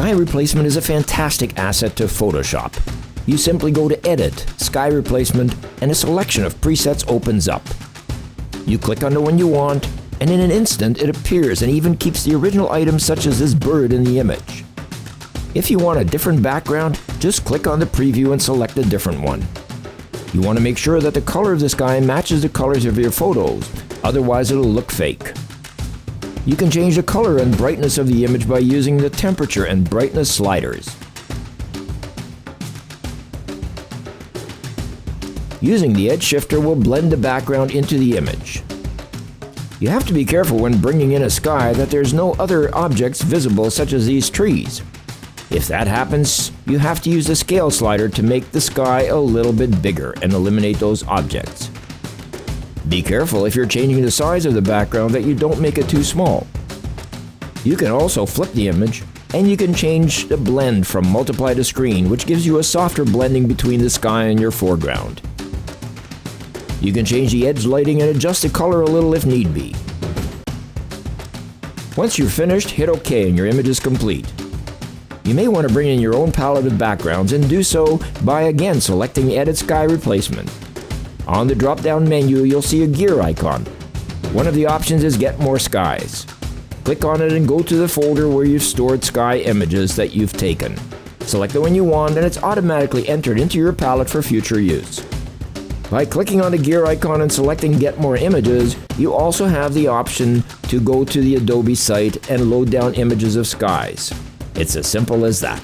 Sky replacement is a fantastic asset to Photoshop. You simply go to Edit, Sky Replacement, and a selection of presets opens up. You click on the one you want, and in an instant it appears and even keeps the original items such as this bird in the image. If you want a different background, just click on the preview and select a different one. You want to make sure that the color of the sky matches the colors of your photos, otherwise it'll look fake. You can change the color and brightness of the image by using the temperature and brightness sliders. Using the edge shifter will blend the background into the image. You have to be careful when bringing in a sky that there's no other objects visible such as these trees. If that happens, you have to use the scale slider to make the sky a little bit bigger and eliminate those objects. Be careful if you're changing the size of the background that you don't make it too small. You can also flip the image, and you can change the blend from multiply to screen, which gives you a softer blending between the sky and your foreground. You can change the edge lighting and adjust the color a little if need be. Once you're finished, hit OK and your image is complete. You may want to bring in your own palette of backgrounds and do so by again selecting Edit Sky Replacement. On the drop-down menu, you'll see a gear icon. One of the options is Get More Skies. Click on it and go to the folder where you've stored sky images that you've taken. Select the one you want and it's automatically entered into your palette for future use. By clicking on the gear icon and selecting Get More Images, you also have the option to go to the Adobe site and load down images of skies. It's as simple as that.